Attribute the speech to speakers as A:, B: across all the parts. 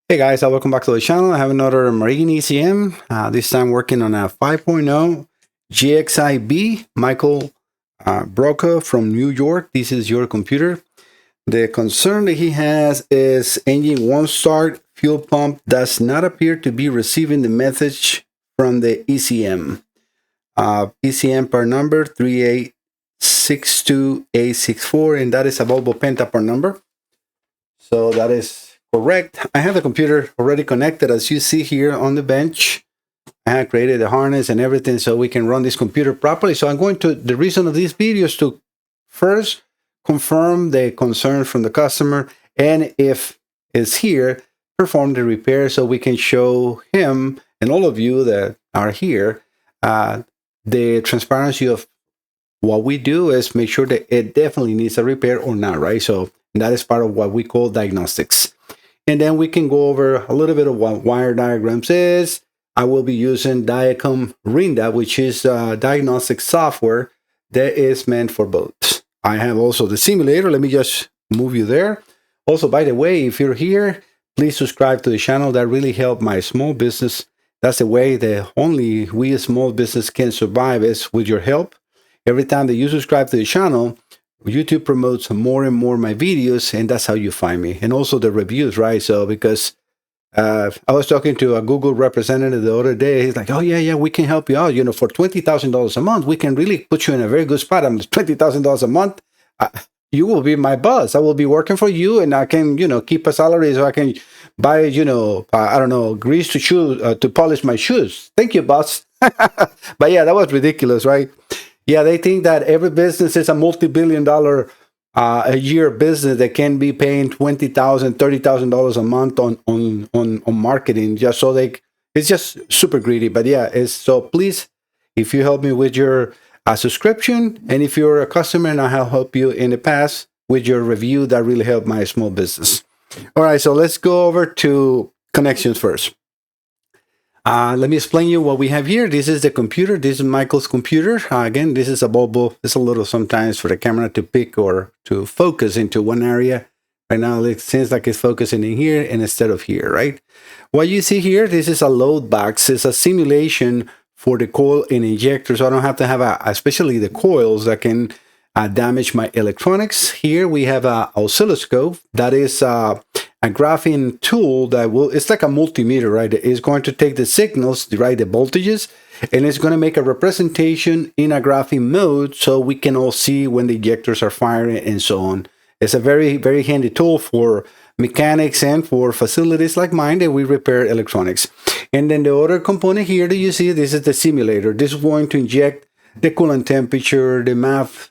A: Hey guys, welcome back to the channel. I have another Marine ECM, this time working on a 5.0 GXi-B. Michael Broca from New York. This is your computer. The concern that he has is engine won't start, fuel pump does not appear to be receiving the message from the ECM. ECM part number 3862864, and that is a Volvo Penta part number. So that is correct. I have the computer already connected, as you see here on the bench. I have created the harness and everything so we can run this computer properly. So I'm going to, the reason of this video is to first confirm the concern from the customer, and if it's here, perform the repair so we can show him and all of you that are here the transparency of what we do is make sure that it definitely needs a repair or not, right? So that is part of what we call diagnostics. And then we can go over a little bit of what wire diagrams is. I will be using Diacom Rinda, which is diagnostic software that is meant for boats. I have also the simulator. Let me just move you there. Also, by the way, if you're here, please subscribe to the channel. That really helps my small business. That's the way that only we as small business can survive, is with your help. Every time that you subscribe to the channel, YouTube promotes more and more my videos, and that's how you find me. And also the reviews, right? So because I was talking to a Google representative the other day, he's like, oh yeah, we can help you out. You know, for $20,000 a month, we can really put you in a very good spot. I'm $20,000 a month. You will be my boss. I will be working for you, and I can, keep a salary so I can buy, I don't know, grease to shoes to polish my shoes. Thank you, boss. But yeah, that was ridiculous, right? Yeah, they think that every business is a multi-billion-dollar a year business that can be paying $20,000, $30,000 a month on marketing, just so it's just super greedy. But yeah, so please, if you help me with your subscription, and if you're a customer and I have helped you in the past with your review, that really helped my small business. All right, so let's go over to connections first. Let me explain you what we have here. This is the computer. This is Michael's computer. Again, this is a Volvo. It's a little sometimes for the camera to pick or to focus into one area. Right now, it seems like it's focusing in here and instead of here, right? What you see here, this is a load box. It's a simulation for the coil and injector, so I don't have to have especially the coils that can damage my electronics. Here we have an oscilloscope. That is a graphing tool that it's like a multimeter, right? It's going to take the signals, right, the voltages, and it's going to make a representation in a graphing mode so we can all see when the ejectors are firing and so on. It's a very, very handy tool for mechanics and for facilities like mine that we repair electronics. And then the other component here that you see, this is the simulator. This is going to inject the coolant temperature, the MEFI,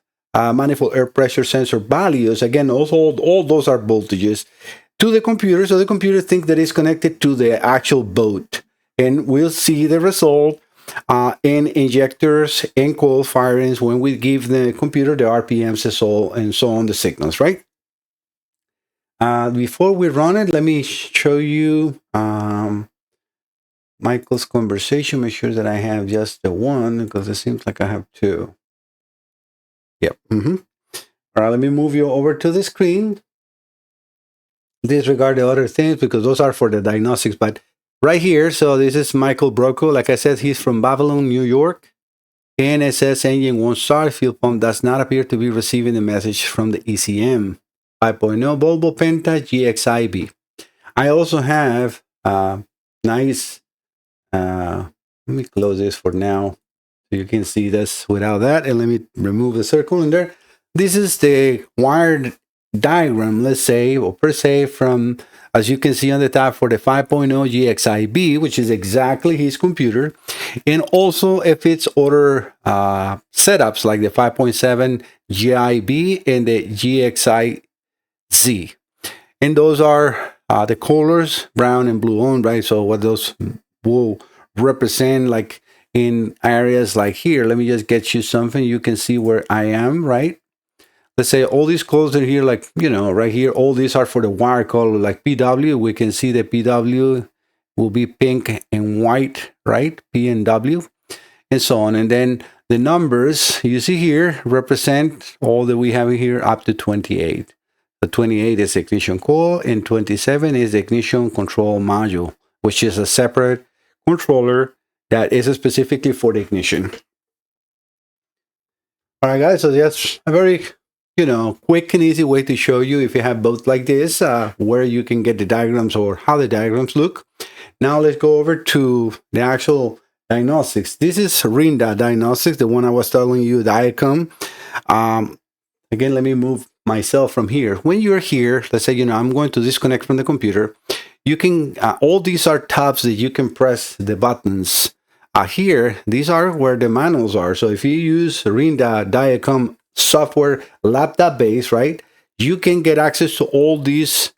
A: manifold air pressure sensor values. Again, also all those are voltages to the computer, so the computer thinks that it's connected to the actual boat, and we'll see the result in injectors and coil firings when we give the computer the RPMs and so on the signals, right? Before we run it, let me show you Michael's conversation. Make sure that I have just the one, because it seems like I have two. Yep. All right, let me move you over to the screen. Disregard the other things because those are for the diagnostics, but right here, so this is Michael Broco. Like I said, he's from Babylon, New York, and it says engine won't start, fuel pump does not appear to be receiving the message from the ECM. 5.0 Volvo Penta GXi-B. I also have nice, let me close this for now so you can see this without that, and let me remove the circle in there. This is the wired diagram, let's say, or per se, from, as you can see on the top, for the 5.0 GXi-B, which is exactly his computer, and also if it's other setups like the 5.7 GI-B and the GXi-Z. And those are the colors, brown and blue on, right? So what those will represent, like in areas like here, let me just get you something. You can see where I am, right? Let's say all these coils are here, like, right here, all these are for the wire color, like PW. We can see the PW will be pink and white, right? P and W, and so on. And then the numbers you see here represent all that we have here up to 28. So 28 is the ignition coil, and 27 is the ignition control module, which is a separate controller that is specifically for the ignition. All right, guys, so that's a very, quick and easy way to show you, if you have both like this, where you can get the diagrams or how the diagrams look. Now let's go over to the actual diagnostics. This is Rinda Diagnostics, the one I was telling you, the icon. Again, let me move myself from here. When you're here, let's say, I'm going to disconnect from the computer. You can, all these are tabs that you can press the buttons. Here, these are where the manuals are. So if you use Rinda Diacom software laptop base, right, you can get access to all these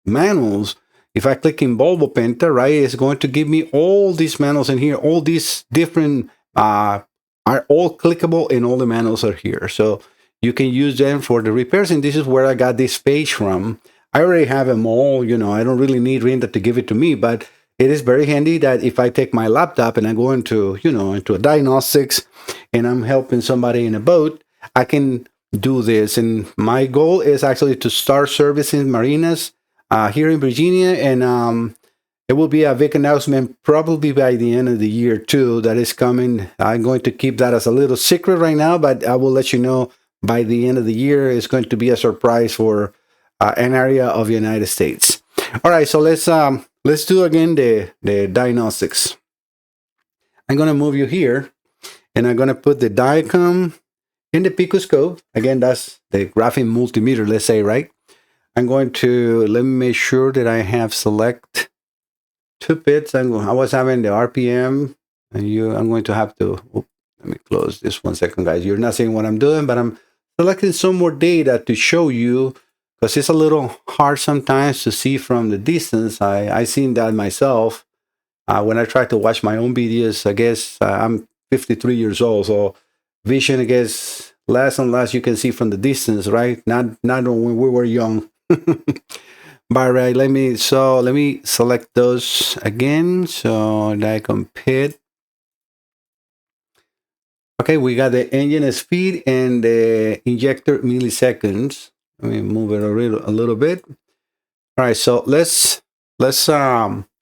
A: manuals. If I click in Volvo Penta, right, it's going to give me all these manuals in here. All these different are all clickable, and all the manuals are here. So you can use them for the repairs. And this is where I got this page from. I already have them all. I don't really need Rinda to give it to me, but it is very handy that if I take my laptop and I go into, into a diagnostics and I'm helping somebody in a boat, I can do this. And my goal is actually to start servicing marinas here in Virginia. And it will be a big announcement probably by the end of the year too, that is coming. I'm going to keep that as a little secret right now, but I will let you know by the end of the year. It's going to be a surprise for an area of the United States. All right, so let's do again the diagnostics. I'm going to move you here, and I'm going to put the Diacom in the picoscope. Again, that's the graphing multimeter, let's say, right? I'm going to, let me make sure that I have select 2 bits. I was having the RPM, and I'm going to have to, let me close this 1 second, guys. You're not seeing what I'm doing, but I'm selecting some more data to show you, because it's a little hard sometimes to see from the distance. I seen that myself when I try to watch my own videos. I guess I'm 53 years old, so vision, I guess, less and less you can see from the distance, right? Not when we were young. But right, let me select those again. So Diacom pit. Okay, we got the engine speed and the injector milliseconds. Let me move it a little bit. All right, so let's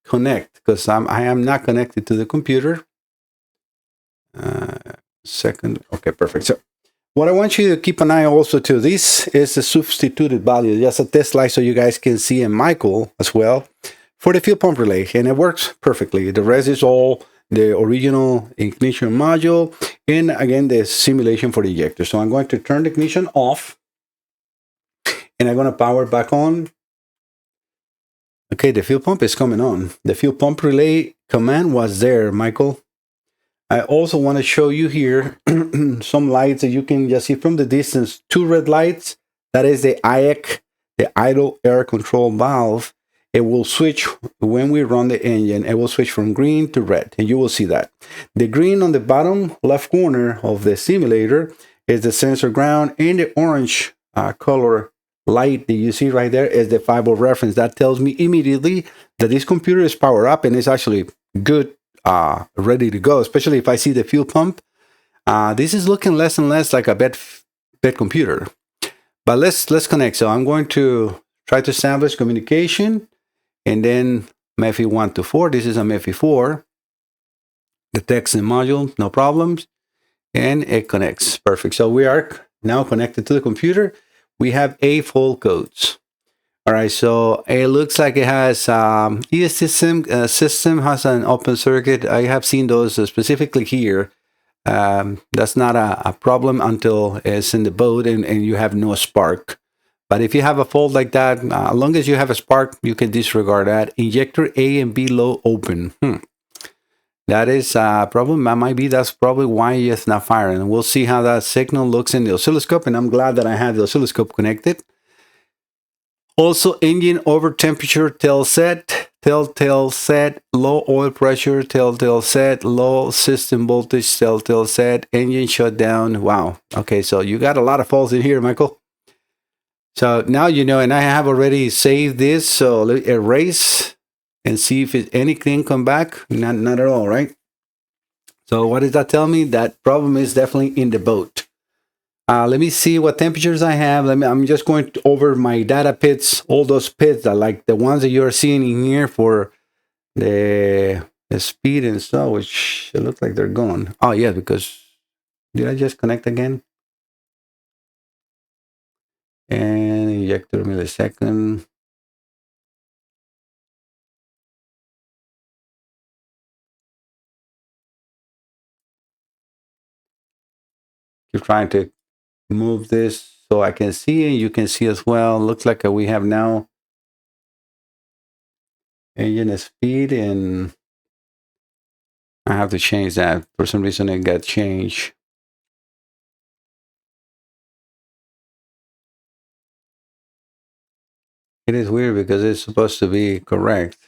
A: connect, because I am not connected to the computer. Second, okay, perfect. So what I want you to keep an eye also to, this is the substituted value, just a test slide so you guys can see, and Michael as well, for the fuel pump relay, and it works perfectly. The rest is all the original ignition module, and again the simulation for the injector. So I'm going to turn the ignition off, and I'm going to power it back on. Okay, the fuel pump is coming on. The fuel pump relay command was there, Michael. I also want to show you here some lights that you can just see from the distance. 2 red lights. That is the IAC, the idle air control valve. It will switch when we run the engine. It will switch from green to red, and you will see that. The green on the bottom left corner of the simulator is the sensor ground, and the orange color light that you see right there is the 5-volt reference. That tells me immediately that this computer is powered up and is actually good, ready to go, especially if I see the fuel pump. This is looking less and less like a bed computer. But let's connect. So I'm going to try to establish communication, and then MEFI 1 to 4. This is a MEFI 4. The text and module, no problems. And it connects. Perfect. So we are now connected to the computer. We have 8 full codes. All right, so it looks like it has ES system has an open circuit. I have seen those specifically here. That's not a problem until it's in the boat and you have no spark. But if you have a fault like that, as long as you have a spark, you can disregard that. Injector A and B low open. That is a problem. That's probably why it's not firing. And we'll see how that signal looks in the oscilloscope. And I'm glad that I have the oscilloscope connected. Also, engine over temperature, telltale set, low oil pressure, telltale set, low system voltage, telltale set, engine shutdown. Wow. Okay, so you got a lot of faults in here, Michael. So now you know, and I have already saved this. So let me erase and see if anything come back. Not at all, right? So what does that tell me? That problem is definitely in the boat. Let me see what temperatures I have. I'm just going over my data pits, all those pits that like the ones that you're seeing in here for the speed and so, which it looks like they're gone. Oh yeah, because did I just connect again? And injector millisecond. Keep trying to move this so I can see, and you can see as well. Looks like we have now engine speed, and I have to change that. For some reason it got changed. It is weird because it's supposed to be correct.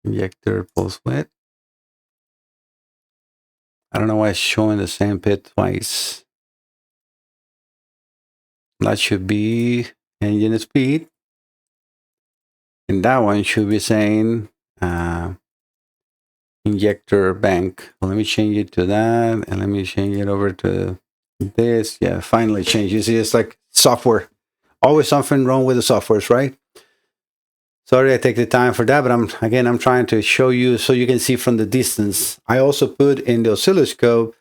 A: Injector pulse width. I don't know why it's showing the same pit twice. That should be engine speed. And that one should be saying injector bank. Well, let me change it to that. And let me change it over to this. Yeah, finally changed. You see, it's like software. Always something wrong with the softwares, right? Sorry I take the time for that, but I'm trying to show you so you can see from the distance. I also put in the oscilloscope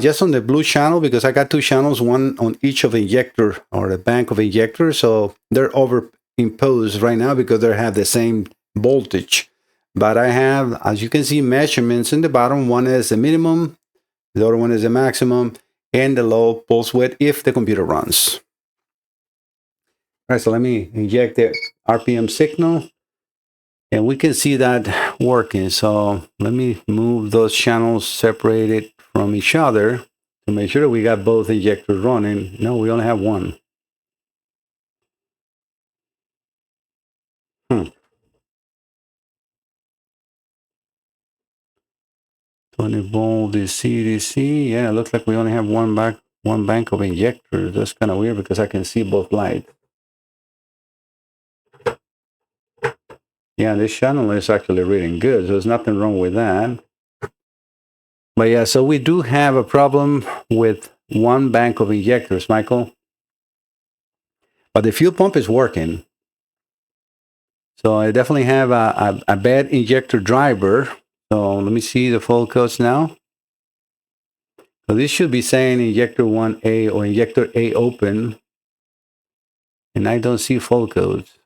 A: just on the blue channel, because I got two channels, one on each of the injector or the bank of injectors. So they're overimposed right now because they have the same voltage. But I have, as you can see, measurements in the bottom. One is the minimum, the other one is the maximum, and the low pulse width if the computer runs. All right, so let me inject the RPM signal. And we can see that working. So let me move those channels separated from each other to make sure that we got both injectors running. No, we only have one. 20 volt DC. Yeah, it looks like we only have one bank of injectors. That's kind of weird because I can see both lights. Yeah, this channel is actually reading good, so there's nothing wrong with that. But yeah, so we do have a problem with one bank of injectors, Michael. But the fuel pump is working. So I definitely have a bad injector driver. So let me see the full codes now. So this should be saying injector 1A or injector A open. And I don't see full codes.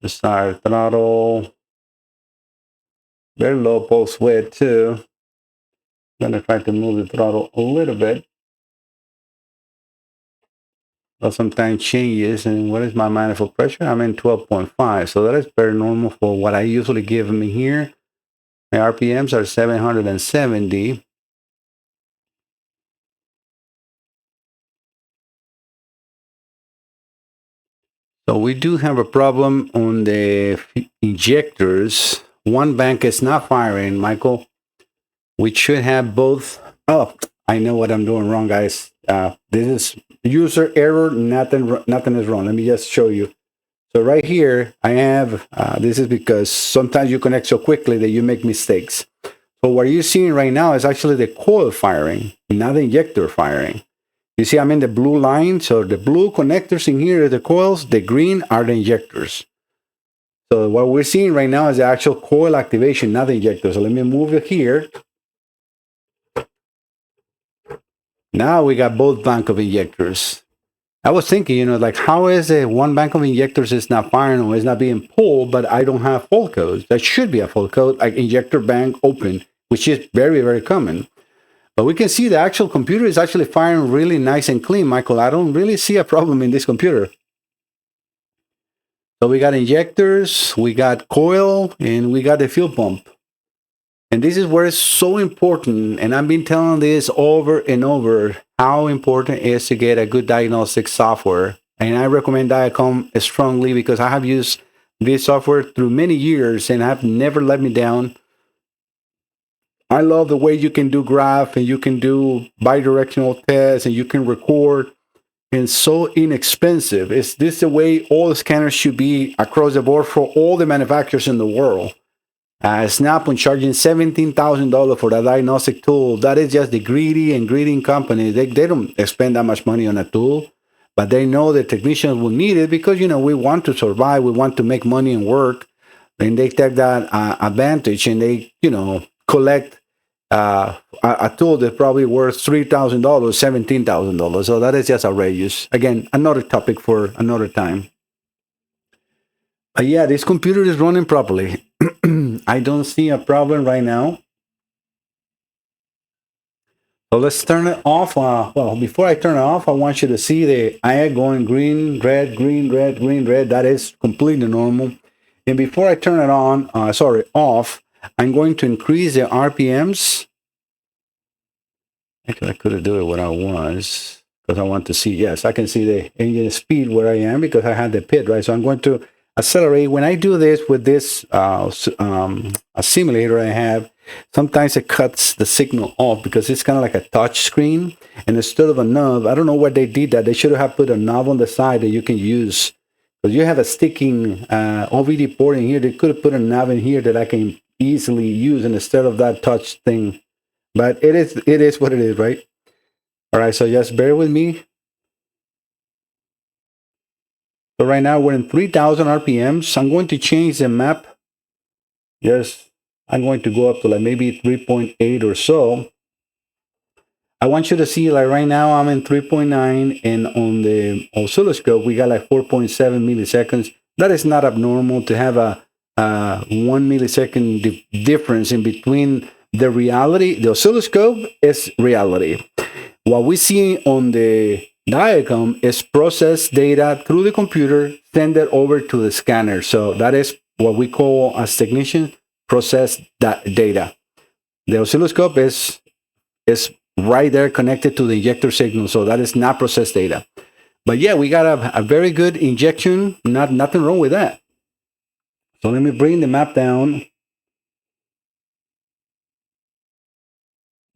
A: The start throttle. Very low pulse width too. I'm going to try to move the throttle a little bit. But sometimes changes. And what is my manifold pressure? I'm in 12.5. So that is very normal for what I usually give me here. My RPMs are 770. So we do have a problem on the injectors. One bank is not firing, Michael. We should have both. Oh, I know what I'm doing wrong, guys. This is user error. Nothing is wrong. Let me just show you. So right here, I have, this is because sometimes you connect so quickly that you make mistakes. So what you're seeing right now is actually the coil firing, not the injector firing. You see, I'm in the blue line. So the blue connectors in here are the coils. The green are the injectors. So what we're seeing right now is the actual coil activation, not the injector. So let me move it here. Now we got both bank of injectors. I was thinking, like how is it one bank of injectors is not firing or is not being pulled, but I don't have full codes. That should be a full code, like injector bank open, which is very, very common. But we can see the actual computer is actually firing really nice and clean, Michael. I don't really see a problem in this computer. So we got injectors, we got coil, and we got the fuel pump. And this is where it's so important, and I've been telling this over and over, how important it is to get a good diagnostic software. And I recommend Diacom strongly because I have used this software through many years and have never let me down. I love the way you can do graph and you can do bidirectional tests and you can record and so inexpensive. Is this the way all scanners should be across the board for all the manufacturers in the world? Snap-on charging $17,000 for a diagnostic tool. That is just the greedy companies. They don't spend that much money on a tool, but they know the technicians will need it because, we want to survive. We want to make money and work. And they take that advantage and they, collect a tool that's probably worth $3,000, $17,000. So that is just outrageous. Again, another topic for another time. Yeah, this computer is running properly. I don't see a problem right now. So let's turn it off. Well, before I turn it off, I want you to see the eye going green, red, green, red, green, red. That is completely normal. And before I turn it on, off, I'm going to increase the RPMs. Actually, I could do it where I was because I want to see. Yes, I can see the engine speed where I am because I had the pit, right? So I'm going to accelerate. When I do this with this a simulator I have, sometimes it cuts the signal off because it's kind of like a touch screen. And instead of a knob, I don't know why they did that. They should have put a knob on the side that you can use. Because you have a sticking OVD port in here. They could have put a knob in here that I can easily use instead of that touch thing. But it is what it is, right? All right, so just bear with me. So right now we're in 3,000 RPMs. I'm going to change the map. Yes, I'm going to go up to like maybe 3.8 or so. I want you to see like right now I'm in 3.9 and on the oscilloscope we got like 4.7 milliseconds. That is not abnormal to have a 1 millisecond difference in between the reality. The oscilloscope is reality. What we see on the diagram is processed data through the computer, send it over to the scanner. So that is what we call as technicians process that data. The oscilloscope is right there connected to the injector signal, so that is not processed data. But yeah, we got a very good injection. Nothing wrong with that. So let me bring the map down.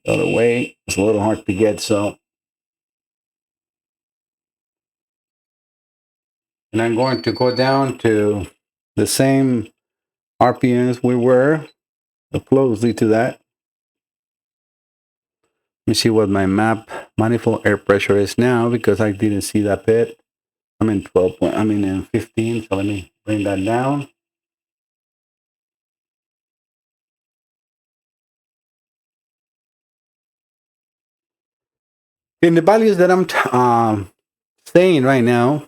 A: The other way, it's a little hard to get, so. And I'm going to go down to the same RPMs we were, closely to that. Let me see what my map manifold air pressure is now because I didn't see that bit. I'm in 12. I'm in 15. So let me bring that down. In the values that I'm saying right now,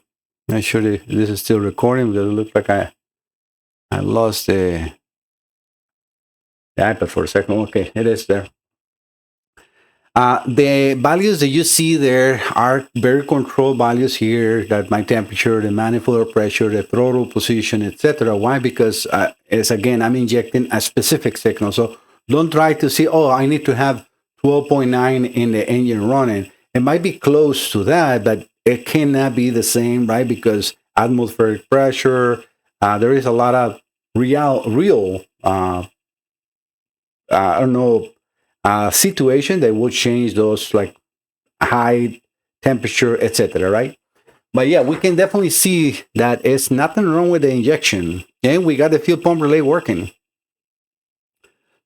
A: I'm sure this is still recording because it looks like I lost the iPad for a second. Okay, it is there. The values that you see there are very controlled values here, that my temperature, the manifold pressure, the throttle position, etc. Why? Because it's again, I'm injecting a specific signal. So don't try to see, oh, I need to have 12.9 in the engine running. It might be close to that, but it cannot be the same, right? Because atmospheric pressure, there is a lot of real I don't know, situation that will change those like height, temperature, etc. Right? But yeah, we can definitely see that it's nothing wrong with the injection, and we got the fuel pump relay working.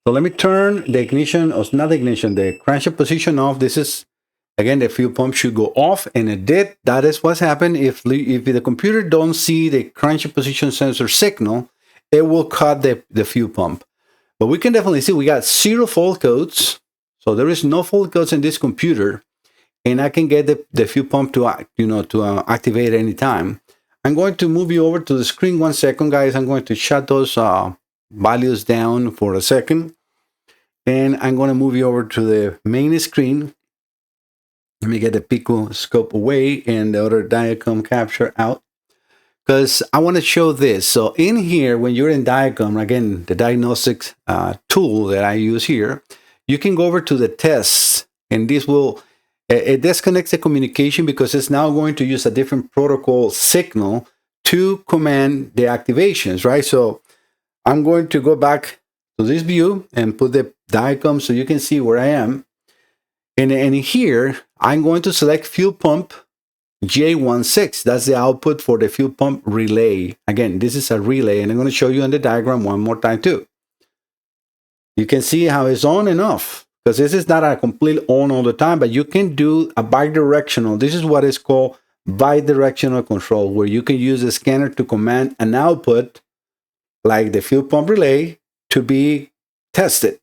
A: So let me turn the ignition, or not the ignition, the crankshaft position off. This is again the fuel pump should go off, and it did. That is what's happened. If the computer don't see the crankshaft position sensor signal, it will cut the fuel pump. But we can definitely see we got 0 fault codes. So there is no fault codes in this computer. And I can get the fuel pump to activate at any time. I'm going to move you over to the screen 1 second, guys. I'm going to shut those values down for a second. And I'm going to move you over to the main screen. Let me get the Pico scope away and the other diagram capture out, because I want to show this. So in here, when you're in diagram, again, the diagnostic tool that I use here, you can go over to the tests, and this will, it disconnects the communication because it's now going to use a different protocol signal to command the activations, right? So I'm going to go back to this view and put the diagram so you can see where I am. And here, I'm going to select fuel pump. J16. That's the output for the fuel pump relay. Again, this is a relay, and I'm going to show you on the diagram one more time too. You can see how it's on and off, because this is not a complete on all the time, but you can do a bidirectional. This is what is called bidirectional control, where you can use a scanner to command an output like the fuel pump relay to be tested.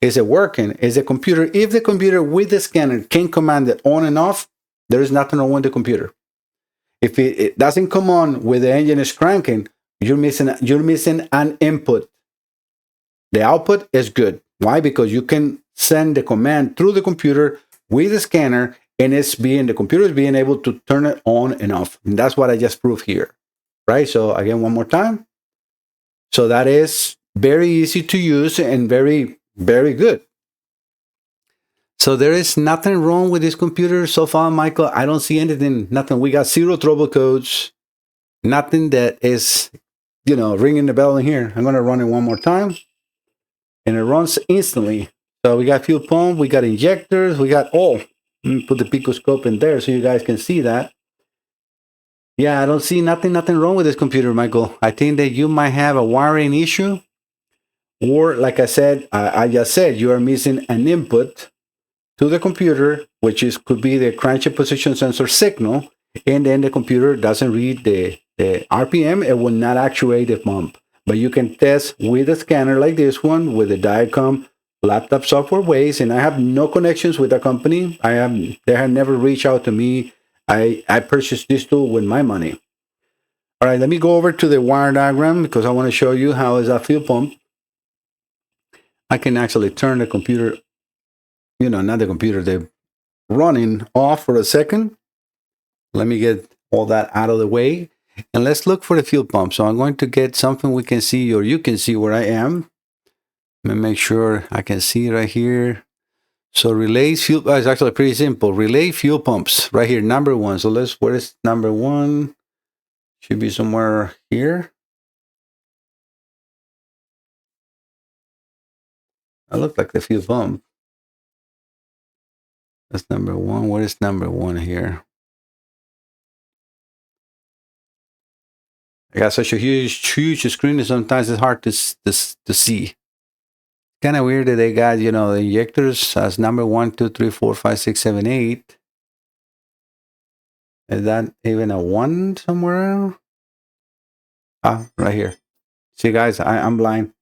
A: Is it working? Is the computer, if the computer with the scanner can command it on and off, there is nothing wrong with the computer. If it doesn't come on with the engine is cranking, you're missing an input. The output is good. Why? Because you can send the command through the computer with the scanner, and the computer is being able to turn it on and off. And that's what I just proved here, right? So again, one more time. So that is very easy to use and very, very good. So there is nothing wrong with this computer so far, Michael. I don't see anything, nothing. We got 0 trouble codes, nothing that is, ringing the bell in here. I'm going to run it one more time, and it runs instantly. So we got fuel pump, we got injectors, we got all. Let me put the picoscope in there so you guys can see that. Yeah, I don't see nothing wrong with this computer, Michael. I think that you might have a wiring issue, or like I said, I just said, you are missing an input to the computer, which could be the crankshaft position sensor signal, and then the computer doesn't read the RPM. It will not actuate the pump. But you can test with a scanner like this one with the Diacom laptop software ways, and I have no connections with the company. They have never reached out to me. I purchased this tool with my money. All right, let me go over to the wire diagram because I want to show you how is that fuel pump. I can actually turn the computer, not the computer, the running off for a second. Let me get all that out of the way, and let's look for the fuel pump. So I'm going to get something we can see, or you can see where I am. Let me make sure I can see right here. So relay fuel, it's actually pretty simple. Relay fuel pumps right here, number 1. So where is number 1? Should be somewhere here. That looks like the fuel pump. That's number 1. Where is number 1 here? I got such a huge screen, and sometimes it's hard to see. Kind of weird that they got, the injectors as number 1, 2, 3, 4, 5, 6, 7, 8. Is that even a 1 somewhere? Right here. See, guys, I'm blind.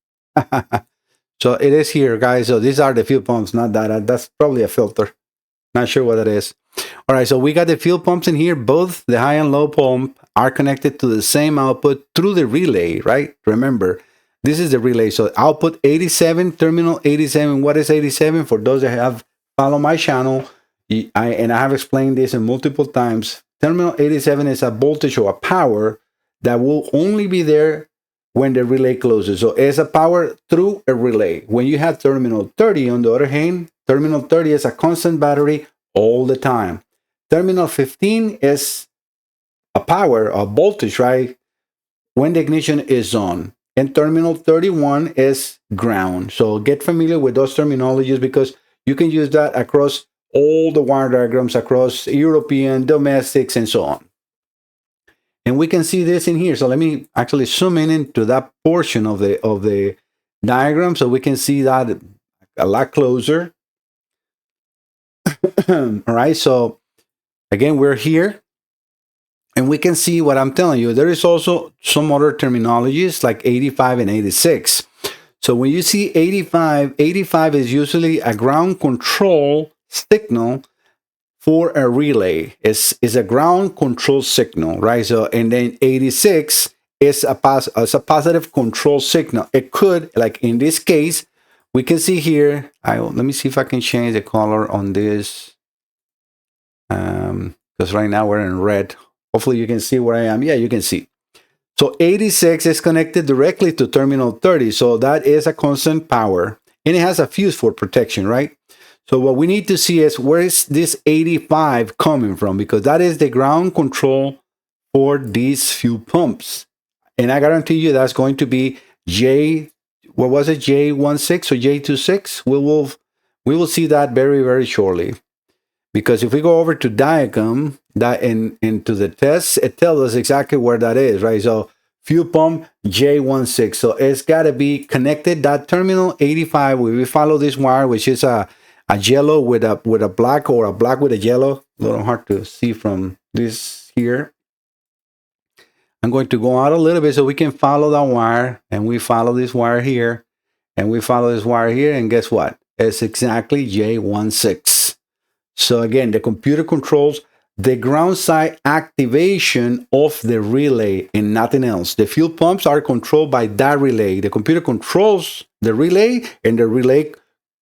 A: So it is here, guys. So these are the fuel pumps, not that. That's probably a filter. Not sure what that is. All right, so we got the fuel pumps in here. Both the high and low pump are connected to the same output through the relay, right? Remember, this is the relay. So output 87, terminal 87. What is 87? For those that have followed my channel, I have explained this in multiple times. Terminal 87 is a voltage or a power that will only be there when the relay closes. So it's a power through a relay. When you have terminal 30, on the other hand, terminal 30 is a constant battery all the time. Terminal 15 is a power, a voltage, right? When the ignition is on. And terminal 31 is ground. So get familiar with those terminologies because you can use that across all the wire diagrams, across European, domestics, and so on. And we can see this in here. So let me actually zoom in into that portion of the diagram so we can see that a lot closer. All right, so again, we're here. And we can see what I'm telling you. There is also some other terminologies like 85 and 86. So when you see 85, 85 is usually a ground control signal for a relay. It's a ground control signal, right? So, and then 86 is a positive control signal. It could, like in this case, we can see here. Let me see if I can change the color on this. Because right now we're in red. Hopefully you can see where I am. Yeah, you can see. So 86 is connected directly to terminal 30. So that is a constant power. And it has a fuse for protection, right? So what we need to see is where is this 85 coming from? Because that is the ground control for these fuel pumps. And I guarantee you that's going to be J16 or J26? We will see that very, very shortly. because if we go over to diagram that into the test, it tells us exactly where that is, right? So fuel pump J16. So it's got to be connected. That terminal 85, we follow this wire, which is a yellow with a black, or a black with a yellow. A little hard to see from this here. I'm going to go out a little bit so we can follow that wire, and we follow this wire here, and we follow this wire here, and guess what? It's exactly J16. So again, the computer controls the ground side activation of the relay and nothing else. The fuel pumps are controlled by that relay. The computer controls the relay, and the relay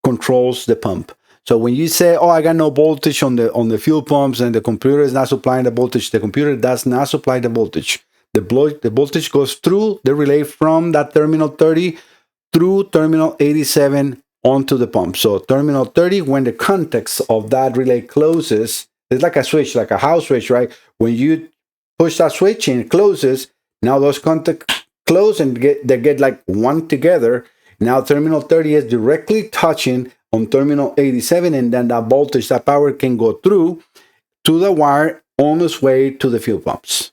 A: controls the pump. So when you say, oh, I got no voltage on the fuel pumps and the computer is not supplying the voltage, the computer does not supply the voltage. The voltage goes through the relay from that terminal 30 through terminal 87 onto the pump. So terminal 30, when the contacts of that relay closes, it's like a switch, like a house switch, right? When you push that switch and it closes, now those contacts close and they get like one together. Now terminal 30 is directly touching on terminal 87, and then that voltage, that power can go through to the wire on its way to the fuel pumps.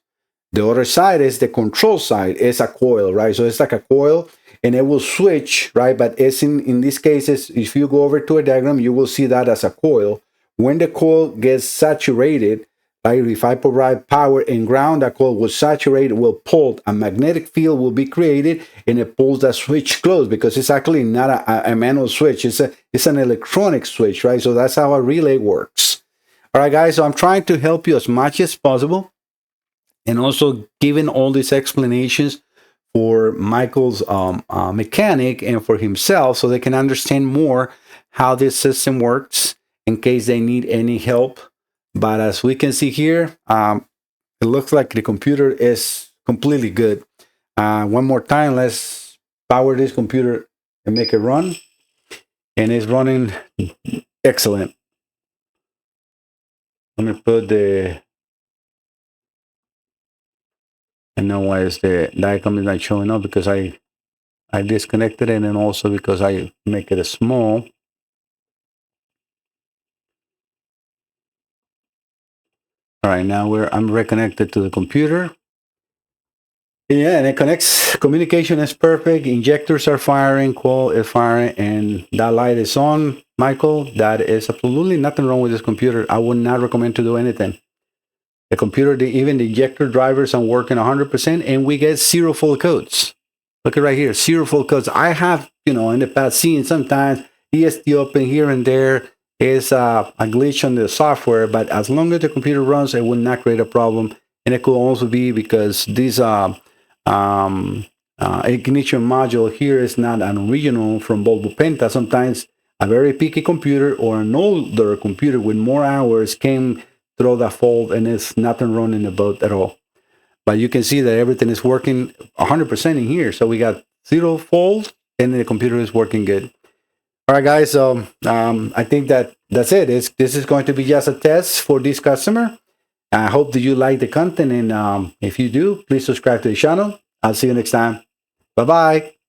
A: The other side is the control side. It's a coil, right? So it's like a coil, and it will switch, right? But it's in these cases, if you go over to a diagram, you will see that as a coil. When the coil gets saturated, right? If I provide power and ground, that coil will saturate, will pull, a magnetic field will be created, and it pulls that switch closed, because it's actually not a manual switch. It's an electronic switch, right? So that's how a relay works. All right, guys, so I'm trying to help you as much as possible, and also giving all these explanations for Michael's mechanic and for himself, so they can understand more how this system works in case they need any help. But as we can see here, it looks like the computer is completely good. One more time, let's power this computer and make it run. And it's running excellent. Let me put the... I know why is the diagram is not showing up, because I disconnected it, and also because I make it a small. All right, now I'm reconnected to the computer. Yeah, and it connects. Communication is perfect. Injectors are firing, coil is firing, and that light is on. Michael, that is absolutely nothing wrong with this computer. I would not recommend to do anything. The computer, even the injector drivers are working 100%, and we get 0 fault codes. Look at right here, 0 fault codes. I have, in the past seen sometimes ESD open here and there is a glitch on the software, but as long as the computer runs, it will not create a problem. And it could also be because this ignition module here is not an original from Volvo Penta. Sometimes a very picky computer or an older computer with more hours came through that fault, and it's nothing wrong in the boat at all. But you can see that everything is working 100% in here. So we got 0 fault, and the computer is working good. All right, guys. So I think that's it. This is going to be just a test for this customer. I hope that you like the content, and if you do, please subscribe to the channel. I'll see you next time. Bye-bye.